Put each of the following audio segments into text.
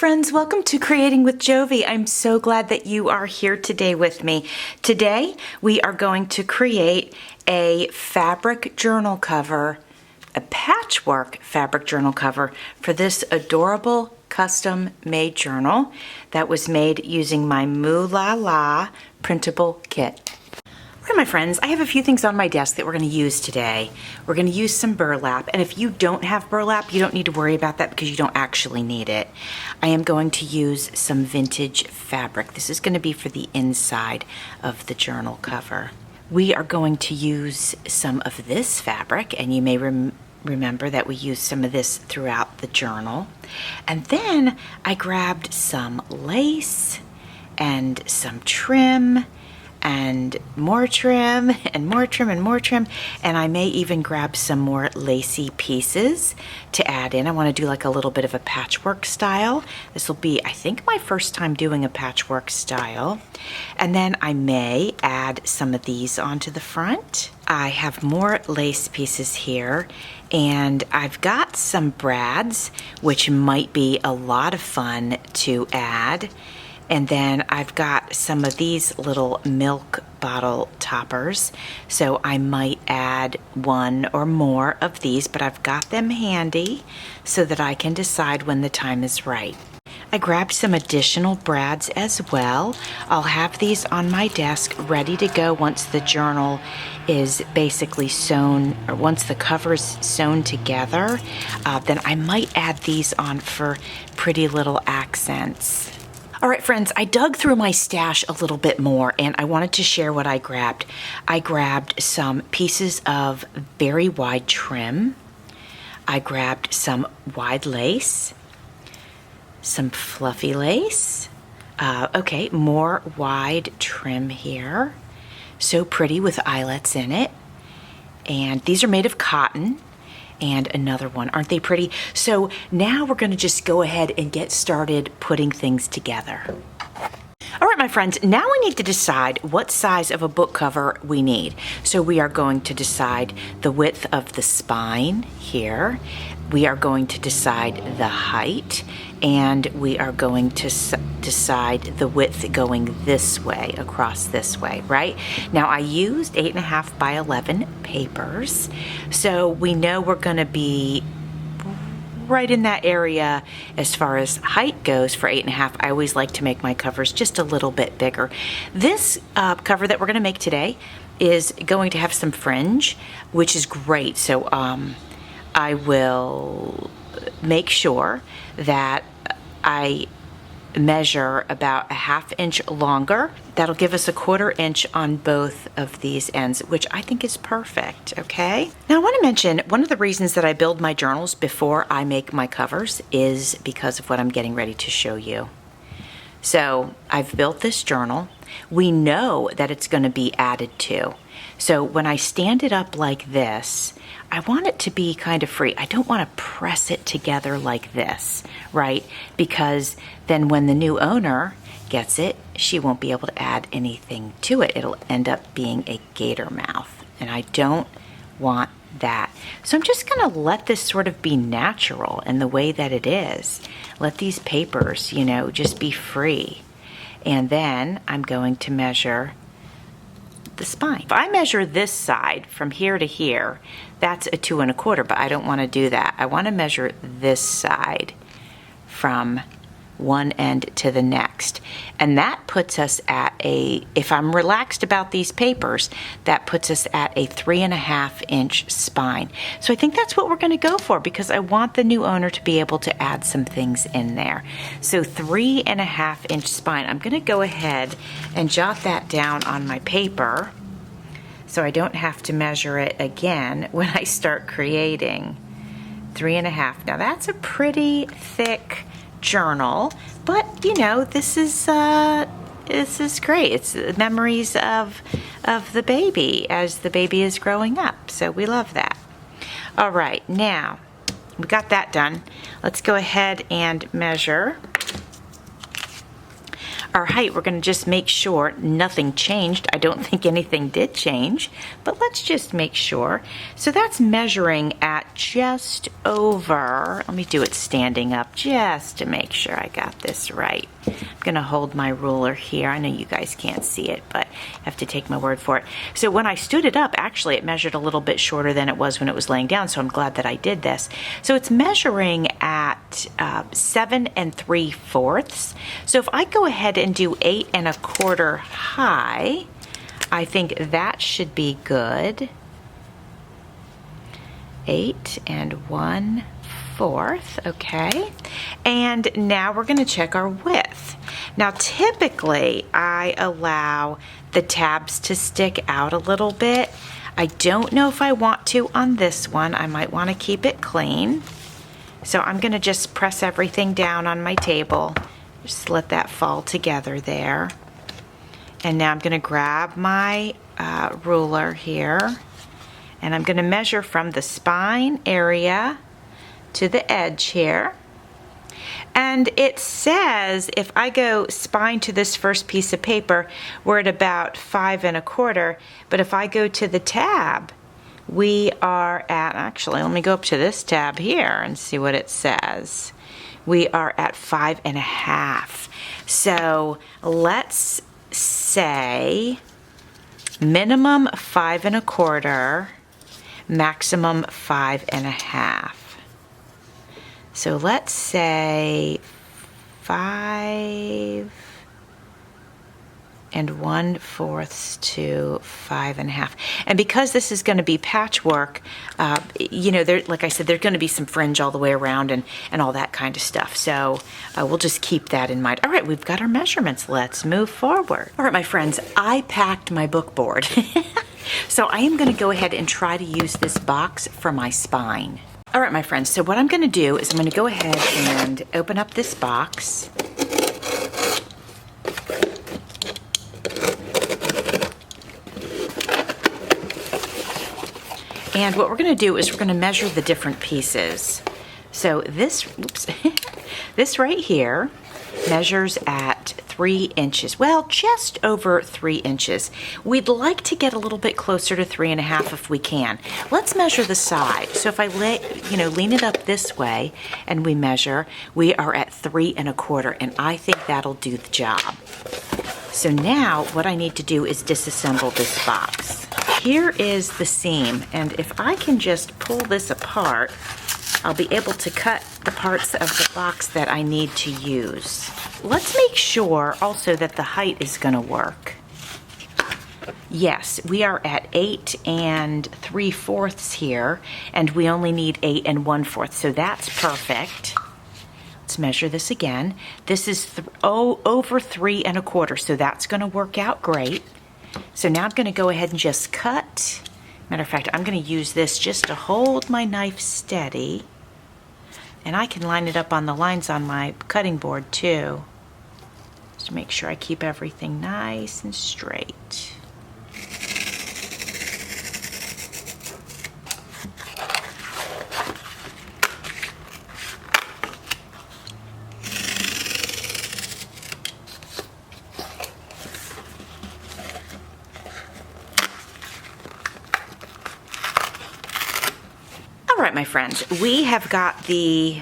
friends, welcome to Creating with Jovi. I'm so glad that you are here today with me. Today we are going to create a fabric journal cover, a patchwork fabric journal cover for this adorable custom made journal that was made using my Moo La La printable kit. All right, my friends, I have a few things on my desk that we're going to use today. We're going to use some burlap, and if you don't have burlap, you don't need to worry about that because you don't actually need it. I am going to use some vintage fabric. This is going to be for the inside of the journal cover. We are going to use some of this fabric, and you may remember that we used some of this throughout the journal. And then I grabbed some lace and some trim and more trim and more trim and more trim, and I may even grab some more lacy pieces to add in. I want to do like a little bit of a patchwork style. This will be, I think, my first time doing a patchwork style. And then I may add some of these onto the front. I have more lace pieces here, and I've got some brads, which might be a lot of fun to add. And then I've got some of these little milk bottle toppers, so I might add one or more of these, but I've got them handy so that I can decide when the time is right. I grabbed some additional brads as well. I'll have these on my desk ready to go once the journal is basically sewn, or once the cover's sewn together. Then I might add these on for pretty little accents. All right, friends, I dug through my stash a little bit more, and I wanted to share what I grabbed. I grabbed some pieces of very wide trim. I grabbed some wide lace, some fluffy lace. Okay, more wide trim here. So pretty with eyelets in it. And these are made of cotton. And another one. Aren't they pretty? So now we're going to just go ahead and get started putting things together. All right, my friends, now we need to decide what size of a book cover we need. So we are going to decide the width of the spine here. We are going to decide the height, and we are going to decide the width going this way, across this way, right? Now I used 8.5 by 11 papers, so we know we're going to be right in that area as far as height goes for 8.5. I always like to make my covers just a little bit bigger. This cover that we're going to make today is going to have some fringe, which is great. So I will make sure that I measure about a 1/2 inch longer. That'll give us a 1/4 inch on both of these ends, which I think is perfect, okay? Now I want to mention, one of the reasons that I build my journals before I make my covers is because of what I'm getting ready to show you. So I've built this journal. We know that it's going to be added to. So when I stand it up like this, I want it to be kind of free. I don't want to press it together like this, right? Because then when the new owner gets it, she won't be able to add anything to it. It'll end up being a gator mouth, and I don't want that. So I'm just going to let this sort of be natural in the way that it is. Let these papers, you know, just be free. And then I'm going to measure the spine. If I measure this side from here to here, that's a 2 1/4, but I don't want to do that. I want to measure this side from one end to the next. And that puts us at if I'm relaxed about these papers, that puts us at a 3.5 inch spine. So I think that's what we're going to go for, because I want the new owner to be able to add some things in there. So 3.5 inch spine. I'm going to go ahead and jot that down on my paper so I don't have to measure it again when I start creating. 3.5. Now that's a pretty thick journal, but you know, this is great. It's memories of the baby as the baby is growing up, so we love that. All right, now we got that done. Let's go ahead and measure. our height, we're going to just make sure nothing changed. I don't think anything did change, but let's just make sure. So that's measuring at just over, let me do it standing up just to make sure I got this right. I'm going to hold my ruler here. I know you guys can't see it, but I have to take my word for it. So when I stood it up, actually it measured a little bit shorter than it was when it was laying down, so I'm glad that I did this. So it's measuring at 7 3/4. So if I go ahead and do 8 1/4 high, I think that should be good. 8 1/4, okay. And now we're going to check our width. Now typically I allow the tabs to stick out a little bit. I don't know if I want to on this one. I might want to keep it clean. So I'm going to just press everything down on my table. Just let that fall together there. And now I'm going to grab my ruler here, and I'm going to measure from the spine area to the edge here. And it says if I go spine to this first piece of paper, we're at about 5 1/4. But if I go to the tab, we are at, actually, let me go up to this tab here and see what it says. We are at 5 1/2. So let's say minimum 5 1/4, maximum 5 1/2. So let's say 5 1/4 to 5 1/2. And because this is going to be patchwork, you know, there, like I said, there's going to be some fringe all the way around and all that kind of stuff. So we'll just keep that in mind. All right, we've got our measurements. Let's move forward. All right, my friends, I packed my book board. So I am going to go ahead and try to use this box for my spine. All right, my friends, so what I'm going to do is I'm going to go ahead and open up this box. And what we're going to do is we're going to measure the different pieces. So this, oops, this right here measures at 3 inches. Well, just over 3 inches. We'd like to get a little bit closer to 3 1/2 if we can. Let's measure the side. So if I lean it up this way and we measure, we are at 3 1/4, and I think that'll do the job. So now what I need to do is disassemble this box. Here is the seam, and if I can just pull this apart, I'll be able to cut the parts of the box that I need to use. Let's make sure also that the height is going to work. Yes, we are at 8 3/4 here, and we only need 8 1/4, so that's perfect. Let's measure this again. This is over 3 1/4, so that's going to work out great. So now I'm going to go ahead and just cut. Matter of fact, I'm going to use this just to hold my knife steady. And I can line it up on the lines on my cutting board too, just to make sure I keep everything nice and straight. All right, my friends, we have got the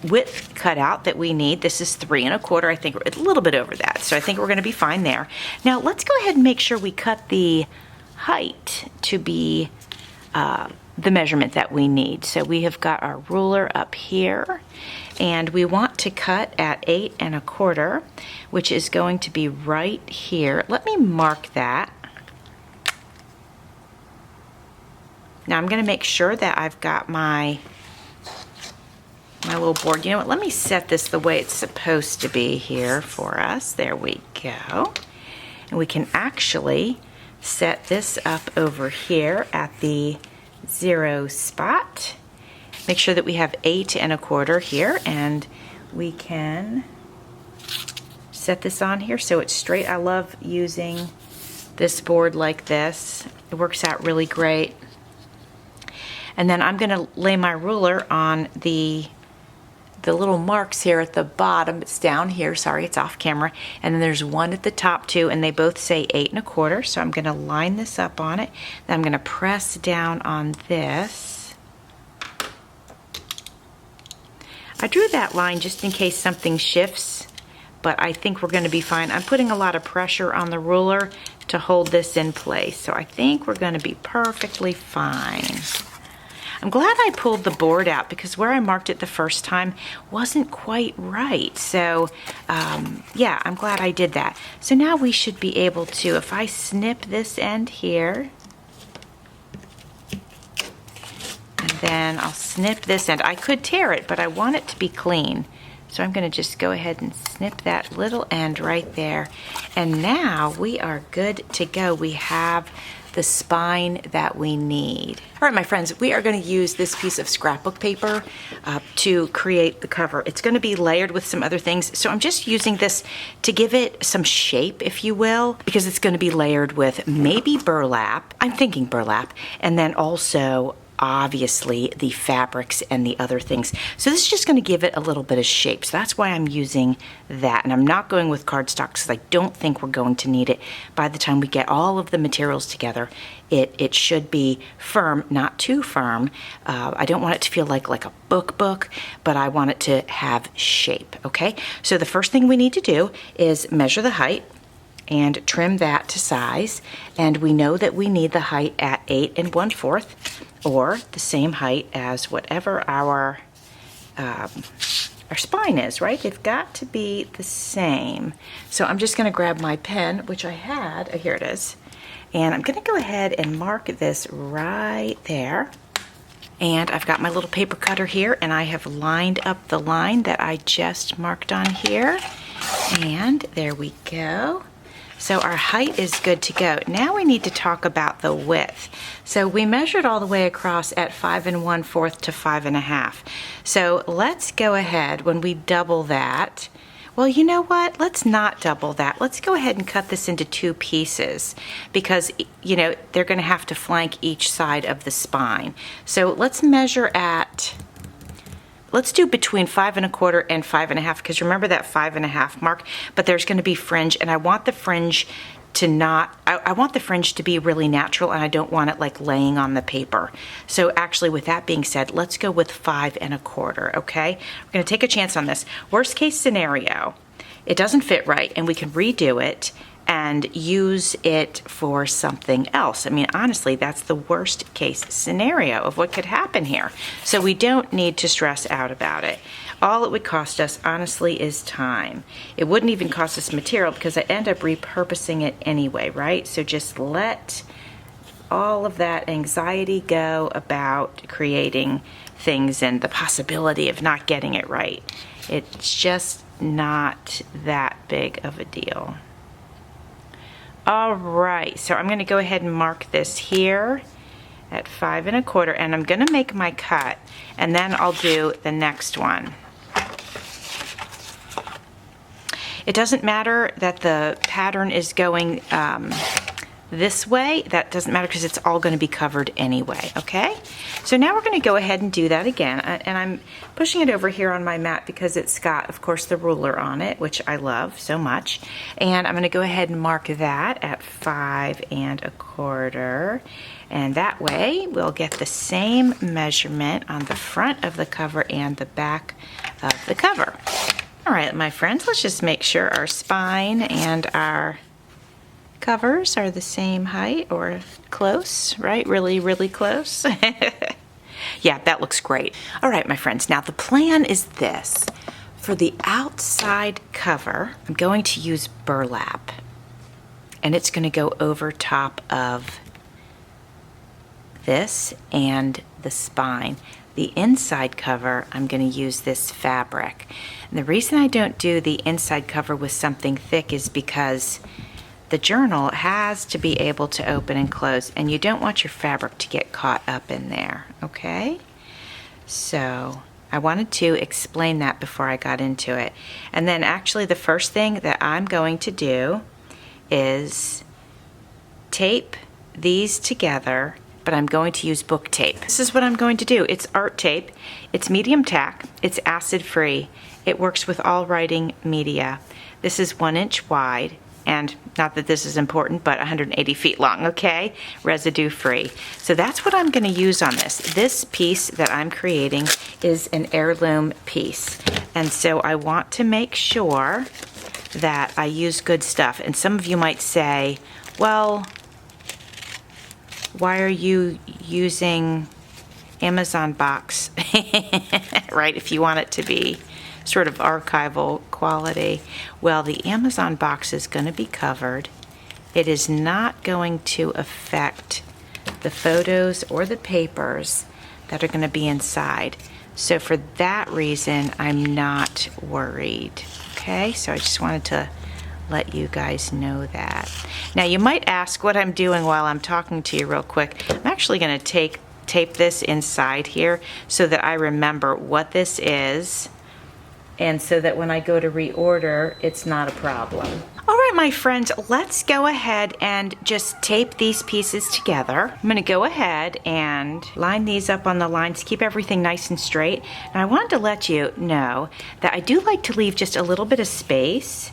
width cut out that we need. This is 3 1/4. I think we're a little bit over that, so I think we're going to be fine there. Now let's go ahead and make sure we cut the height to be the measurement that we need. So we have got our ruler up here, and we want to cut at 8 1/4, which is going to be right here. Let me mark that. Now I'm going to make sure that I've got my little board. You know what, let me set this the way it's supposed to be here for us. There we go. And we can actually set this up over here at the 0 spot. Make sure that we have 8 1/4 here, and we can set this on here so it's straight. I love using this board like this. It works out really great. And then I'm going to lay my ruler on the the little marks here at the bottom. It's down here, sorry, it's off camera. And then there's one at the top too, and they both say 8 1/4. So I'm gonna line this up on it. Then I'm gonna press down on this. I drew that line just in case something shifts, but I think we're gonna be fine. I'm putting a lot of pressure on the ruler to hold this in place. So I think we're gonna be perfectly fine. I'm glad I pulled the board out because where I marked it the first time wasn't quite right. So yeah, I'm glad I did that. So now we should be able to, if I snip this end here, and then I'll snip this end. I could tear it, but I want it to be clean. So I'm gonna just go ahead and snip that little end right there. And now we are good to go. We have the spine that we need. All right, my friends, we are going to use this piece of scrapbook paper to create the cover. It's going to be layered with some other things, so I'm just using this to give it some shape, if you will, because it's going to be layered with maybe burlap. I'm thinking burlap, and then also obviously the fabrics and the other things. So this is just going to give it a little bit of shape. So that's why I'm using that. And I'm not going with cardstock because I don't think we're going to need it. By the time we get all of the materials together, it should be firm, not too firm. I don't want it to feel like a book, but I want it to have shape, okay? So the first thing we need to do is measure the height and trim that to size. And we know that we need the height at 8 1/4, or the same height as whatever our spine is, right? They've got to be the same. So I'm just gonna grab my pen, which I had, here it is, and I'm gonna go ahead and mark this right there. And I've got my little paper cutter here, and I have lined up the line that I just marked on here. And there we go. So our height is good to go. Now we need to talk about the width. So we measured all the way across at 5 1/4 to 5 1/2. So let's go ahead when we double that. Well, you know what? Let's not double that. Let's go ahead and cut this into 2 pieces because, you know, they're going to have to flank each side of the spine. So let's measure at, let's do between 5 1/4 and 5 1/2, because remember that 5 1/2 mark, but there's going to be fringe, and I want the fringe to not, I want the fringe to be really natural, and I don't want it like laying on the paper. So actually, with that being said, let's go with 5 1/4, okay? We're going to take a chance on this. Worst case scenario, it doesn't fit right, and we can redo it and use it for something else. I mean, honestly, that's the worst case scenario of what could happen here. So we don't need to stress out about it. All it would cost us, honestly, is time. It wouldn't even cost us material because I end up repurposing it anyway, right? So just let all of that anxiety go about creating things and the possibility of not getting it right. It's just not that big of a deal. All right, so I'm going to go ahead and mark this here at 5 1/4, and I'm going to make my cut, and then I'll do the next one. It doesn't matter that the pattern is going this way. That doesn't matter because it's all going to be covered anyway, okay? So now we're going to go ahead and do that again, and I'm pushing it over here on my mat because it's got, of course, the ruler on it, which I love so much. And I'm going to go ahead and mark that at 5 1/4, and that way we'll get the same measurement on the front of the cover and the back of the cover. All right, my friends, let's just make sure our spine and our covers are the same height or close, right? Really, really close. Yeah, that looks great. All right, my friends, now the plan is this. For the outside cover, I'm going to use burlap, and it's going to go over top of this and the spine. The inside cover, I'm going to use this fabric. And the reason I don't do the inside cover with something thick is because the journal has to be able to open and close, and you don't want your fabric to get caught up in there, okay? So I wanted to explain that before I got into it. And then actually the first thing that I'm going to do is tape these together but I'm going to use book tape. This is what I'm going to do. It's art tape. It's medium tack. It's acid-free. It works with all writing media. This is 1 inch wide, and not that this is important, but 180 feet long, okay? Residue-free. So that's what I'm going to use on this. This piece that I'm creating is an heirloom piece, and so I want to make sure that I use good stuff. And some of you might say, well, why are you using Amazon box, right? If you want it to be sort of archival quality. Well, the Amazon box is going to be covered. It is not going to affect the photos or the papers that are going to be inside. So for that reason, I'm not worried. Okay, so I just wanted to let you guys know that. Now you might ask what I'm doing while I'm talking to you real quick. I'm actually going to tape this inside here so that I remember what this is, and so that when I go to reorder, it's not a problem. All right, my friends, let's go ahead and just tape these pieces together. I'm gonna go ahead and line these up on the lines, keep everything nice and straight. And I wanted to let you know that I do like to leave just a little bit of space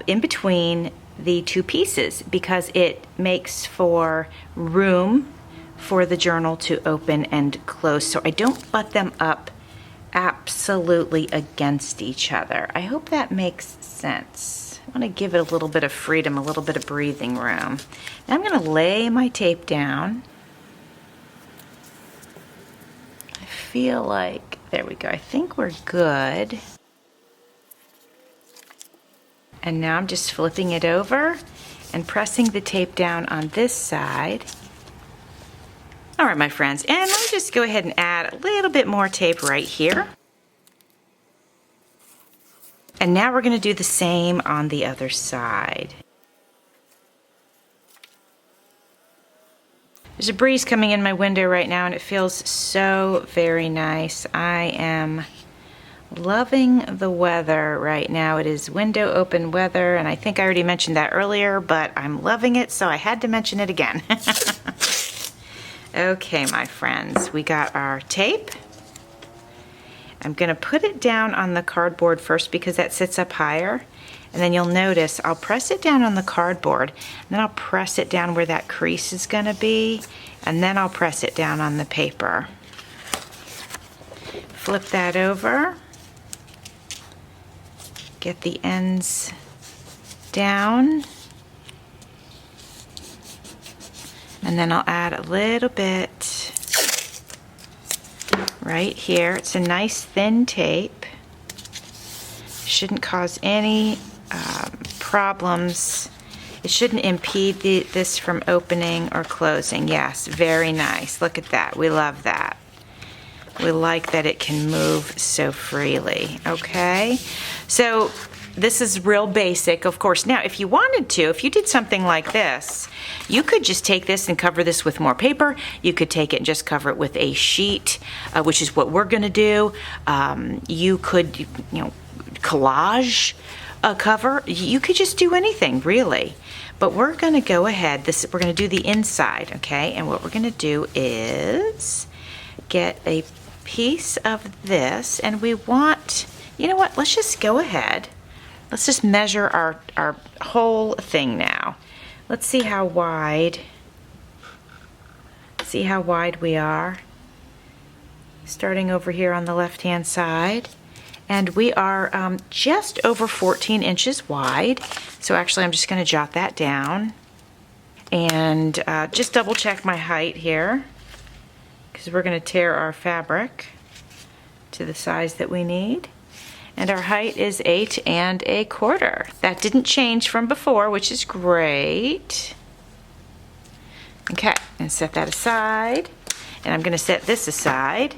in between the two pieces, because it makes for room for the journal to open and close, so I don't butt them up absolutely against each other. I hope that makes sense. I want to give it a little bit of freedom, a little bit of breathing room. Now I'm going to lay my tape down. I feel like, there we go, I think we're good. And now I'm just flipping it over and pressing the tape down on this side. All right, my friends, and let me just go ahead and add a little bit more tape right here. And now we're going to do the same on the other side. There's a breeze coming in my window right now, and it feels so very nice. I am loving the weather right now. It is window open weather, and I think I already mentioned that earlier, but I'm loving it, so I had to mention it again. Okay, my friends, we got our tape. I'm going to put it down on the cardboard first because that sits up higher. And then you'll notice I'll press it down on the cardboard, and then I'll press it down where that crease is going to be, and then I'll press it down on the paper. Flip that over. Get the ends down. And then I'll add a little bit right here. It's a nice thin tape. Shouldn't cause any problems. It shouldn't impede this from opening or closing. Yes, very nice. Look at that. We love that. We like that it can move so freely. Okay, so this is real basic, of course. Now, if you wanted to, if you did something like this, you could just take this and cover this with more paper. You could take it and just cover it with a sheet, which is what we're going to do. You could, collage a cover. You could just do anything, really. But we're going to go ahead. We're going to do the inside, okay? And what we're going to do is get a piece of this, and we want, you know what? Let's just go ahead. Let's just measure our whole thing now. Let's see how wide. See how wide we are. Starting over here on the left-hand side. And we are just over 14 inches wide. So actually I'm just going to jot that down. And just double check my height here, because we're going to tear our fabric to the size that we need. And our height is 8 1/4. That didn't change from before, which is great. Okay, and set that aside. And I'm going to set this aside.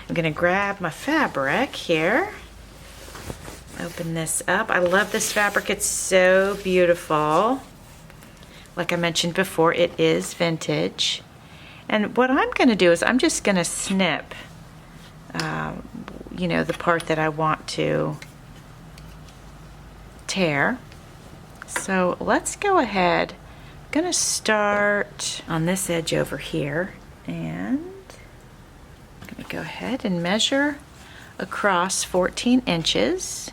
I'm going to grab my fabric here. Open this up. I love this fabric. It's so beautiful. Like I mentioned before, it is vintage. And what I'm going to do is I'm just going to snip the part that I want to tear. So let's go ahead. I'm going to start on this edge over here, And I'm going to go ahead and measure across 14 inches,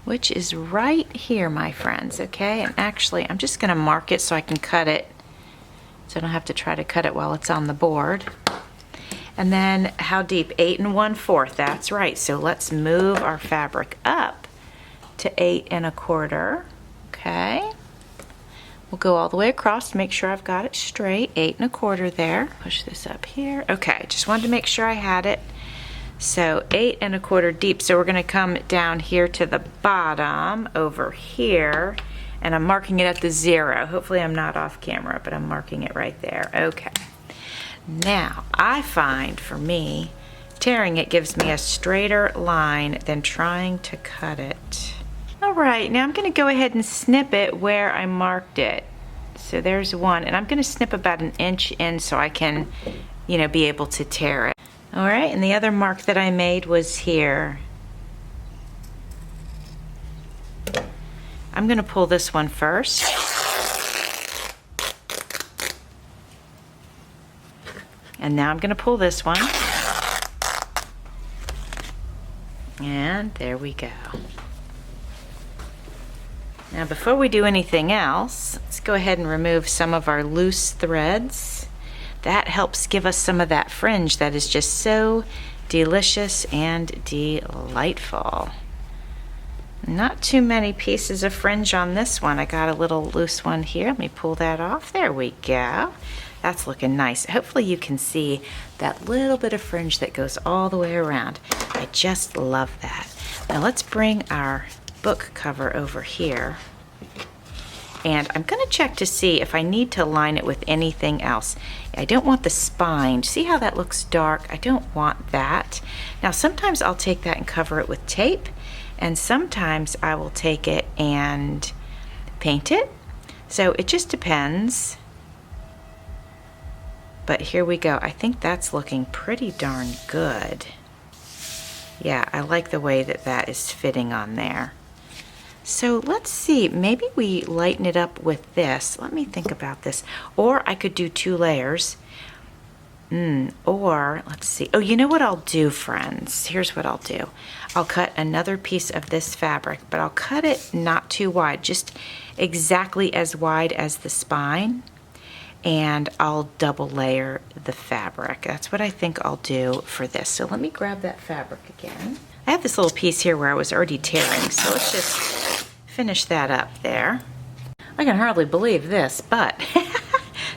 which is right here, my friends, okay? And actually, I'm just going to mark it so I can cut it, so I don't have to try to cut it while it's on the board. And then how deep? 8 1/4, that's right. So let's move our fabric up to 8 1/4, okay? We'll go all the way across to make sure I've got it straight. 8 1/4 there. Push this up here. Okay, just wanted to make sure I had it. So 8 1/4 deep. So we're going to come down here to the bottom over here, and I'm marking it at the 0. Hopefully I'm not off camera, but I'm marking it right there. Okay. Now I find for me, tearing it gives me a straighter line than trying to cut it. All right, now I'm going to go ahead and snip it where I marked it. So there's one, and I'm going to snip about 1 inch in so I can, be able to tear it. All right, and the other mark that I made was here. I'm going to pull this one first. And now I'm going to pull this one. And there we go. Now before we do anything else, let's go ahead and remove some of our loose threads. That helps give us some of that fringe that is just so delicious and delightful. Not too many pieces of fringe on this one. I got a little loose one here. Let me pull that off. There we go. That's looking nice. Hopefully you can see that little bit of fringe that goes all the way around. I just love that. Now let's bring our book cover over here, and I'm going to check to see if I need to line it with anything else. I don't want the spine. See how that looks dark? I don't want that. Now sometimes I'll take that and cover it with tape, and sometimes I will take it and paint it. So it just depends. But here we go. I think that's looking pretty darn good. Yeah, I like the way that that is fitting on there. So let's see, maybe we lighten it up with this. Let me think about this. Or I could do 2 layers. Or, let's see. Oh, you know what I'll do, friends? Here's what I'll do. I'll cut another piece of this fabric, but I'll cut it not too wide, just exactly as wide as the spine. And I'll double layer the fabric. That's what I think I'll do for this. So let me grab that fabric again. I have this little piece here where I was already tearing, so let's just finish that up there. I can hardly believe this, but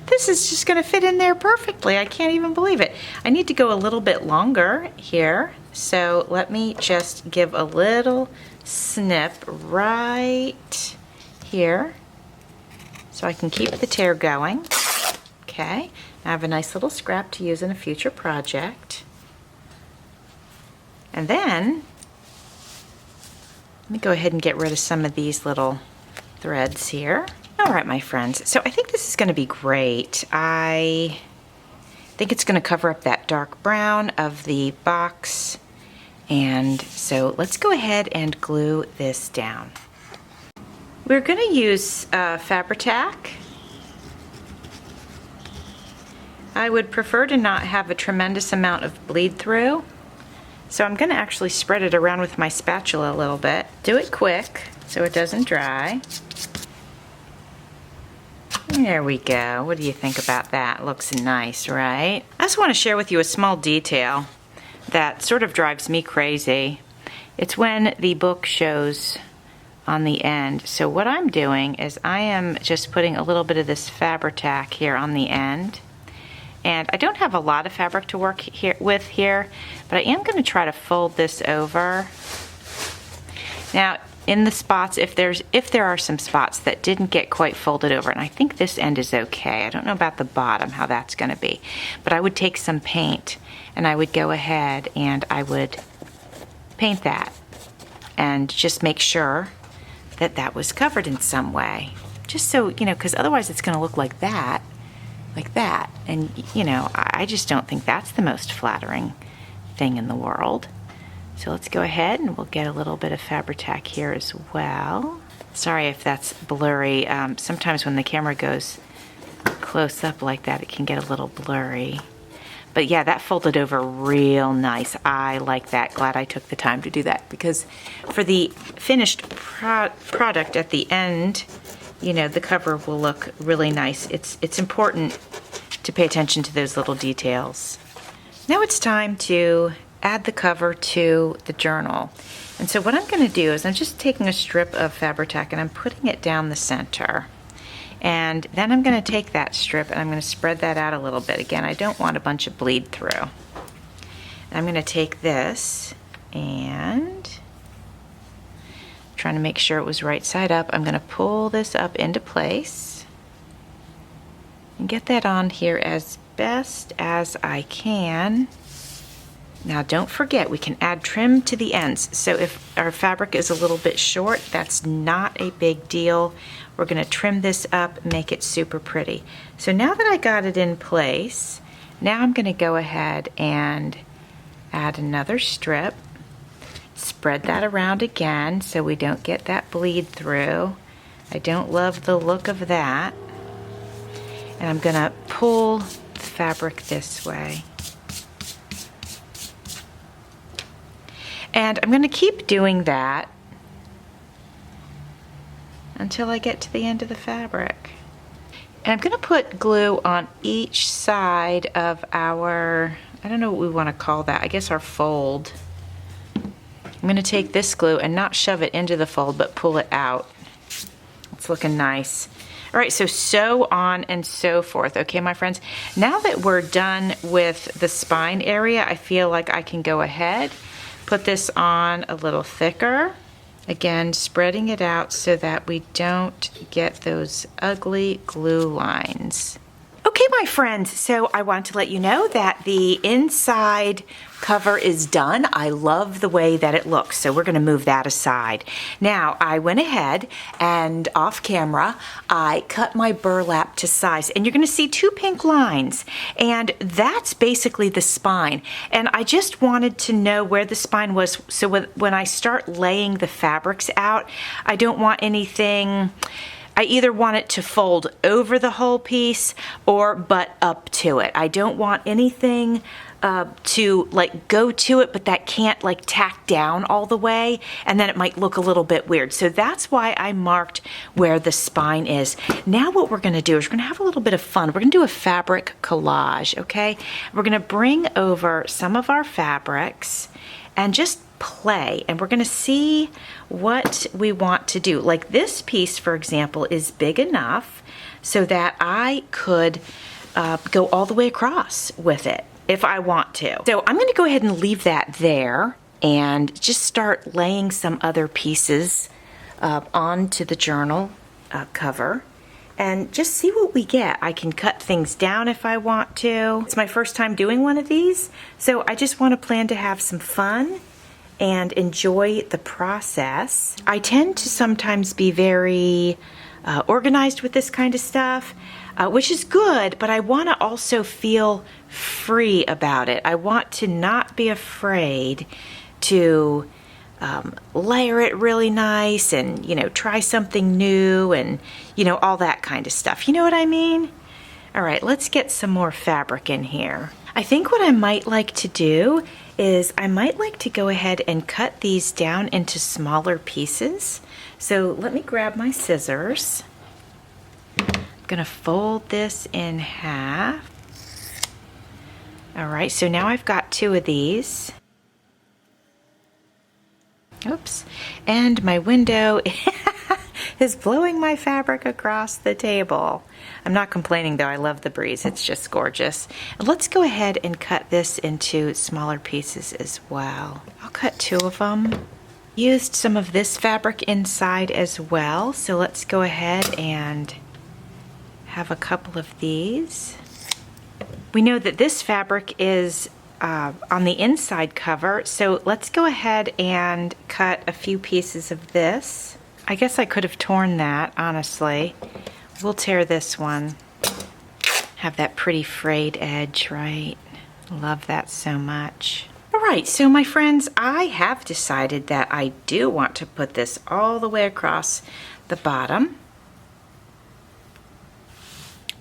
this is just going to fit in there perfectly. I can't even believe it. I need to go a little bit longer here, so let me just give a little snip right here so I can keep the tear going. Okay, I have a nice little scrap to use in a future project. And then, let me go ahead and get rid of some of these little threads here. All right, my friends, so I think this is going to be great. I think it's going to cover up that dark brown of the box. And so let's go ahead and glue this down. We're going to use Fabri-Tac. I would prefer to not have a tremendous amount of bleed through. So I'm going to actually spread it around with my spatula a little bit. Do it quick so it doesn't dry. There we go. What do you think about that? Looks nice, right? I just want to share with you a small detail that sort of drives me crazy. It's when the book shows on the end. So what I'm doing is I am just putting a little bit of this Fabri-Tac here on the end. And I don't have a lot of fabric to work with here, but I am going to try to fold this over. Now, in the spots, if there are some spots that didn't get quite folded over, and I think this end is okay. I don't know about the bottom, how that's going to be. But I would take some paint, and I would go ahead and I would paint that. And just make sure that that was covered in some way. Just so, because otherwise it's going to look like that. And I just don't think that's the most flattering thing in the world. So let's go ahead and we'll get a little bit of Fabri-Tac here as well. Sorry if that's blurry. Sometimes when the camera goes close up like that, it can get a little blurry. But yeah, that folded over real nice. I like that. Glad I took the time to do that, because for the finished product at the end, you know, the cover will look really nice. It's important to pay attention to those little details. Now it's time to add the cover to the journal. And so what I'm going to do is I'm just taking a strip of Fabri-Tac and I'm putting it down the center. And then I'm going to take that strip and I'm going to spread that out a little bit. Again, I don't want a bunch of bleed through. And I'm going to take this and, trying to make sure it was right side up, I'm going to pull this up into place and get that on here as best as I can. Now don't forget, we can add trim to the ends. So if our fabric is a little bit short, that's not a big deal. We're going to trim this up, make it super pretty. So now that I got it in place, now I'm going to go ahead and add another strip. Spread that around again so we don't get that bleed through. I don't love the look of that. And I'm going to pull the fabric this way. And I'm going to keep doing that until I get to the end of the fabric. And I'm going to put glue on each side of our, I don't know what we want to call that, I guess our fold. I'm going to take this glue and not shove it into the fold, but pull it out. It's looking nice. All right, so sew on and so forth. Okay, my friends, now that we're done with the spine area, I feel like I can go ahead, put this on a little thicker. Again, spreading it out so that we don't get those ugly glue lines. Okay, my friends, so I want to let you know that the inside cover is done. I love the way that it looks, so we're going to move that aside. Now, I went ahead and off camera, I cut my burlap to size, and you're going to see 2 pink lines, and that's basically the spine. And I just wanted to know where the spine was, so when I start laying the fabrics out, I don't want anything. I either want it to fold over the whole piece or butt up to it. I don't want anything to like go to it, but that can't like tack down all the way, and then it might look a little bit weird. So that's why I marked where the spine is. Now what we're gonna do is we're gonna have a little bit of fun. We're gonna do a fabric collage, okay? We're gonna bring over some of our fabrics and just play, and we're going to see what we want to do. Like this piece, for example, is big enough so that I could go all the way across with it if I want to. So I'm going to go ahead and leave that there and just start laying some other pieces onto the journal cover and just see what we get. I can cut things down if I want to. It's my first time doing one of these, so I just want to plan to have some fun and enjoy the process. I tend to sometimes be very organized with this kind of stuff, which is good, but I want to also feel free about it. I want to not be afraid to layer it really nice and, you know, try something new and, you know, all that kind of stuff. You know what I mean? All right, let's get some more fabric in here. I think what I might like to do is I might like to go ahead and cut these down into smaller pieces. So let me grab my scissors. I'm gonna fold this in half. All right, so now I've got 2 of these. Oops, and my window is blowing my fabric across the table. I'm not complaining though, I love the breeze, it's just gorgeous. And let's go ahead and cut this into smaller pieces as well. I'll cut 2 of them. Used some of this fabric inside as well, so let's go ahead and have a couple of these. We know that this fabric is on the inside cover, so let's go ahead and cut a few pieces of this. I guess I could have torn that, honestly. We'll tear this one. Have that pretty frayed edge, right? Love that so much. All right, so my friends, I have decided that I do want to put this all the way across the bottom.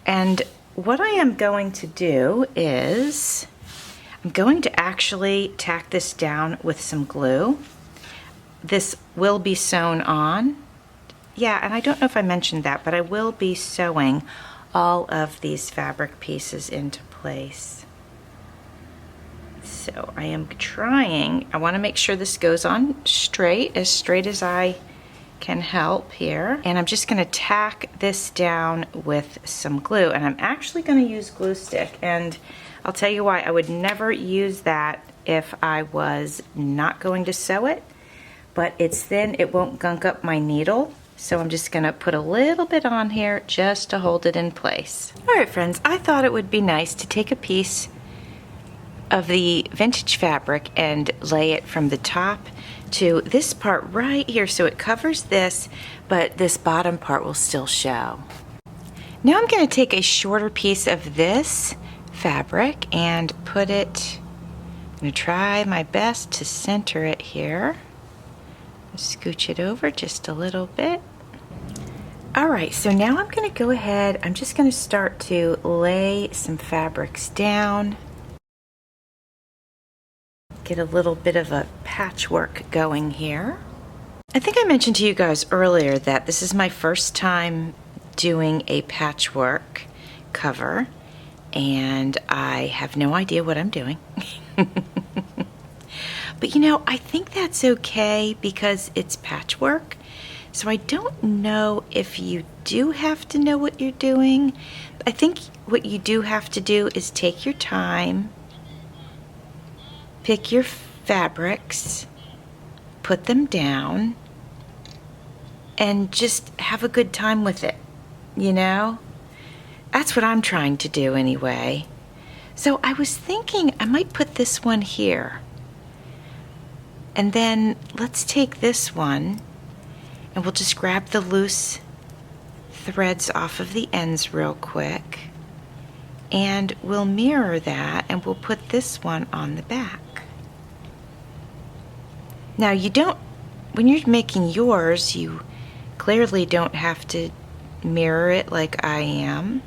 And what I am going to do is I'm going to actually tack this down with some glue. This will be sewn on. Yeah, and I don't know if I mentioned that, but I will be sewing all of these fabric pieces into place. So I am trying, I want to make sure this goes on straight as I can help here. And I'm just going to tack this down with some glue, and I'm actually going to use glue stick, and I'll tell you why. I would never use that if I was not going to sew it, but it's thin, it won't gunk up my needle. So I'm just gonna put a little bit on here just to hold it in place. All right, friends, I thought it would be nice to take a piece of the vintage fabric and lay it from the top to this part right here. So it covers this, but this bottom part will still show. Now I'm gonna take a shorter piece of this fabric and put it, I'm gonna try my best to center it here. Scooch it over just a little bit. All right, so now I'm going to go ahead, I'm just going to start to lay some fabrics down. Get a little bit of a patchwork going here. I think I mentioned to you guys earlier that this is my first time doing a patchwork cover, and I have no idea what I'm doing. But you know, I think that's okay because it's patchwork. So I don't know if you do have to know what you're doing. I think what you do have to do is take your time, pick your fabrics, put them down, and just have a good time with it, you know? That's what I'm trying to do anyway. So I was thinking I might put this one here. And then let's take this one and we'll just grab the loose threads off of the ends real quick, and we'll mirror that and we'll put this one on the back. Now you don't, when you're making yours, you clearly don't have to mirror it like I am.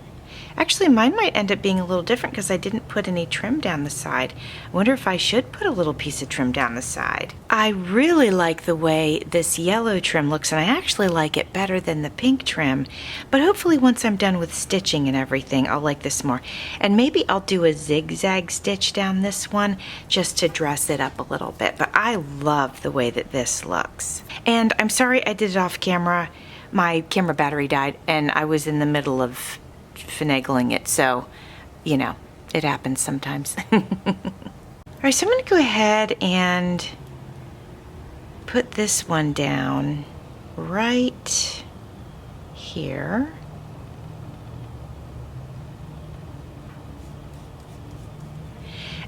Actually, mine might end up being a little different because I didn't put any trim down the side. I wonder if I should put a little piece of trim down the side. I really like the way this yellow trim looks, and I actually like it better than the pink trim. But hopefully once I'm done with stitching and everything, I'll like this more. And maybe I'll do a zigzag stitch down this one just to dress it up a little bit. But I love the way that this looks. And I'm sorry I did it off camera. My camera battery died, and I was in the middle of finagling it, so you know, it happens sometimes. All right, so I'm going to go ahead and put this one down right here.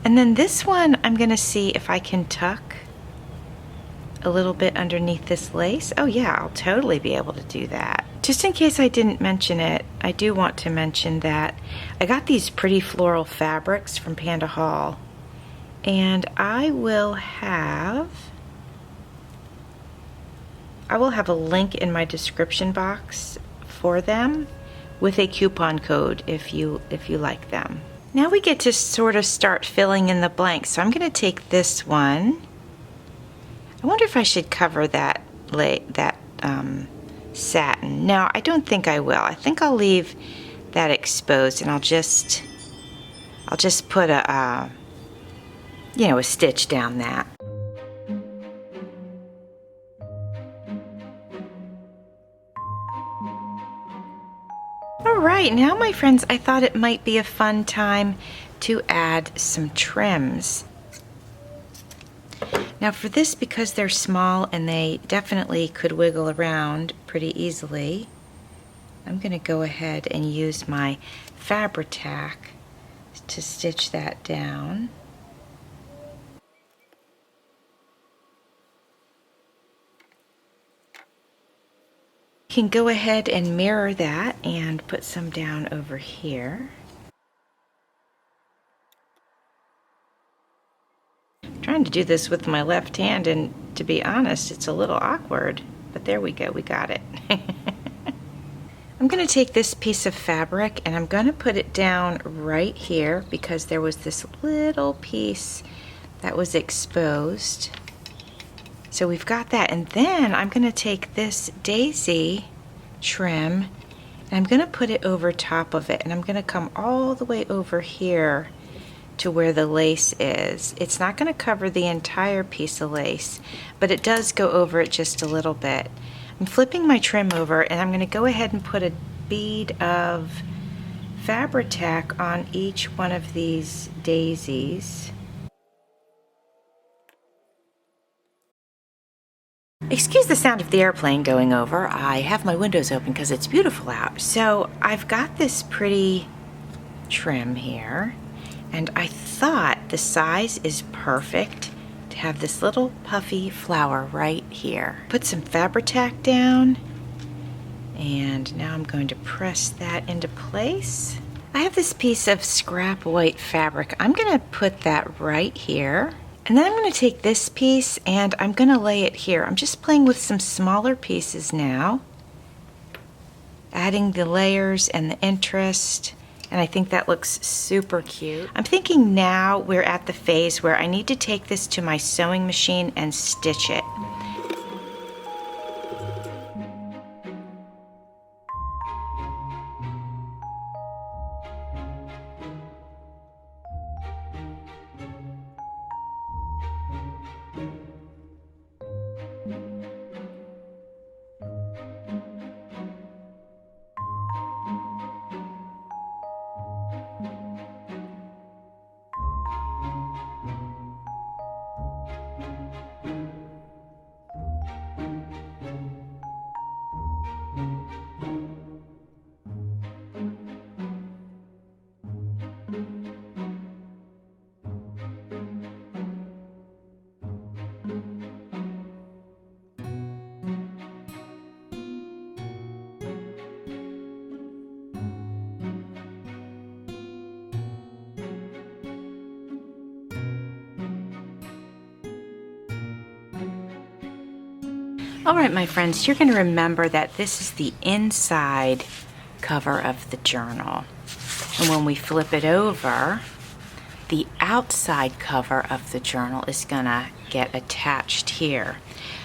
And then this one I'm going to see if I can tuck a little bit underneath this lace. Oh yeah, I'll totally be able to do that. Just in case I didn't mention it, I do want to mention that I got these pretty floral fabrics from Panda Hall, and I will have a link in my description box for them with a coupon code if you like them. Now we get to sort of start filling in the blanks. So I'm going to take this one. I wonder if I should cover that satin. No, I don't think I will. I think I'll leave that exposed, and I'll just put a stitch down that. All right, now my friends, I thought it might be a fun time to add some trims. Now for this, because they're small and they definitely could wiggle around pretty easily, I'm going to go ahead and use my Fabri-Tac to stitch that down. You can go ahead and mirror that and put some down over here. I'm trying to do this with my left hand, and to be honest, it's a little awkward, but there we go, we got it. I'm going to take this piece of fabric and I'm going to put it down right here because there was this little piece that was exposed. So we've got that, and then I'm going to take this daisy trim and I'm going to put it over top of it, and I'm going to come all the way over here to where the lace is. It's not going to cover the entire piece of lace, but it does go over it just a little bit. I'm flipping my trim over and I'm going to go ahead and put a bead of Fabri-Tac on each one of these daisies. Excuse the sound of the airplane going over. I have my windows open because it's beautiful out. So I've got this pretty trim here, and I thought the size is perfect to have this little puffy flower right here. Put some Fabri-Tac down, and now I'm going to press that into place. I have this piece of scrap white fabric. I'm going to put that right here. And then I'm going to take this piece and I'm going to lay it here. I'm just playing with some smaller pieces now, adding the layers and the interest, and I think that looks super cute. I'm thinking now we're at the phase where I need to take this to my sewing machine and stitch it. All right, my friends, you're going to remember that this is the inside cover of the journal. And when we flip it over, the outside cover of the journal is going to get attached here.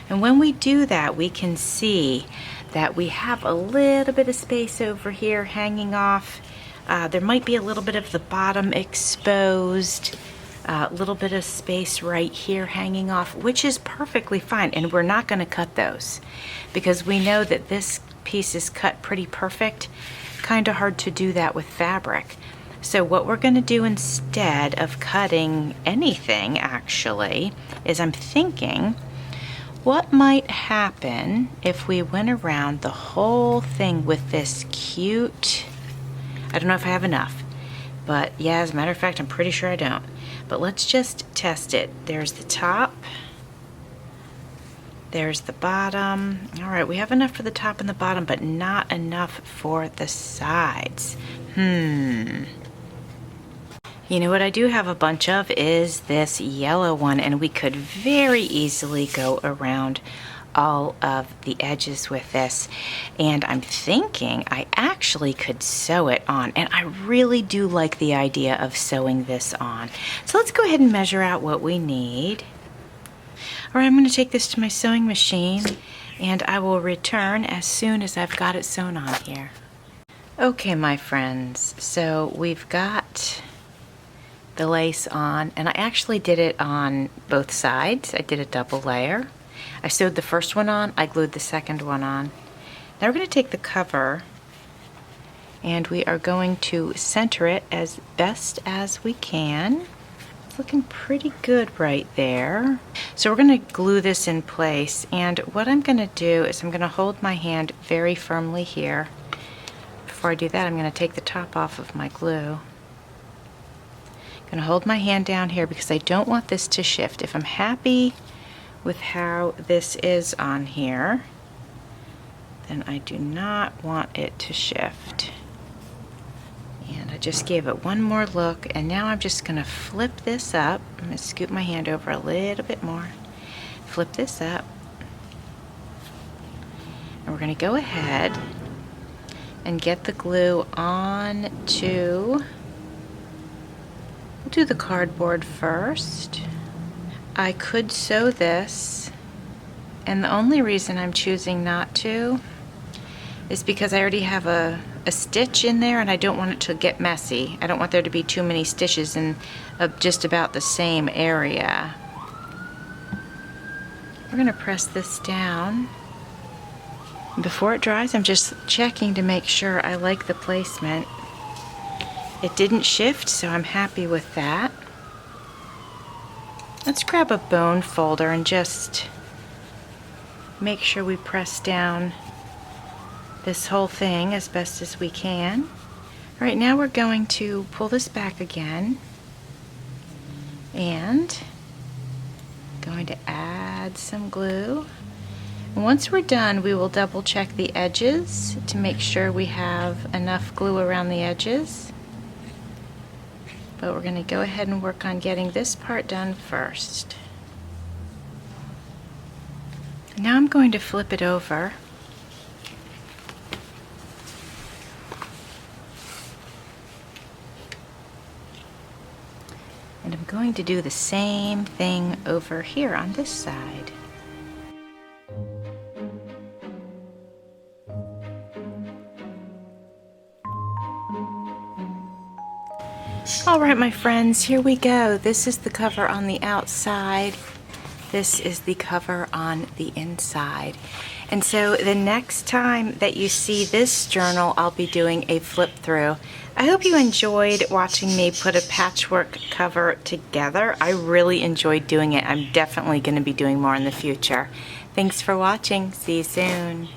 And when we do that, we can see that we have a little bit of space over here hanging off. There might be a little bit of the bottom exposed. A little bit of space right here hanging off, which is perfectly fine, and we're not going to cut those because we know that this piece is cut pretty perfect. Kind of hard to do that with fabric. So what we're going to do instead of cutting anything actually is I'm thinking what might happen if we went around the whole thing with this cute, I don't know if I have enough, but yeah, as a matter of fact, I'm pretty sure I don't. But let's just test it. There's the top. There's the bottom. All right, we have enough for the top and the bottom, but not enough for the sides. You know what I do have a bunch of is this yellow one, and we could very easily go around all of the edges with this, and I'm thinking I actually could sew it on, and I really do like the idea of sewing this on. So let's go ahead and measure out what we need. All right, I'm going to take this to my sewing machine and I will return as soon as I've got it sewn on here. Okay, my friends, so we've got the lace on, and I actually did it on both sides. I did a double layer. I sewed the first one on, I glued the second one on. Now we're going to take the cover and we are going to center it as best as we can. It's looking pretty good right there. So we're going to glue this in place, and what I'm going to do is I'm going to hold my hand very firmly here. Before I do that, I'm going to take the top off of my glue. I'm going to hold my hand down here because I don't want this to shift. If I'm happy with how this is on here, then I do not want it to shift. And I just gave it one more look, and now I'm just going to flip this up. I'm going to scoot my hand over a little bit more, flip this up, and we're going to go ahead, and get the glue on to, we'll do the cardboard first. I could sew this, and the only reason I'm choosing not to is because I already have a stitch in there and I don't want it to get messy. I don't want there to be too many stitches in just about the same area. We're going to press this down. Before it dries, I'm just checking to make sure I like the placement. It didn't shift, so I'm happy with that. Let's grab a bone folder and just make sure we press down this whole thing as best as we can. All right, now we're going to pull this back again and going to add some glue. And once we're done, we will double check the edges to make sure we have enough glue around the edges. But we're going to go ahead and work on getting this part done first. Now I'm going to flip it over. And I'm going to do the same thing over here on this side. All right, my friends, here we go. This is the cover on the outside. This is the cover on the inside. And so the next time that you see this journal, I'll be doing a flip through. I hope you enjoyed watching me put a patchwork cover together. I really enjoyed doing it. I'm definitely going to be doing more in the future. Thanks for watching. See you soon.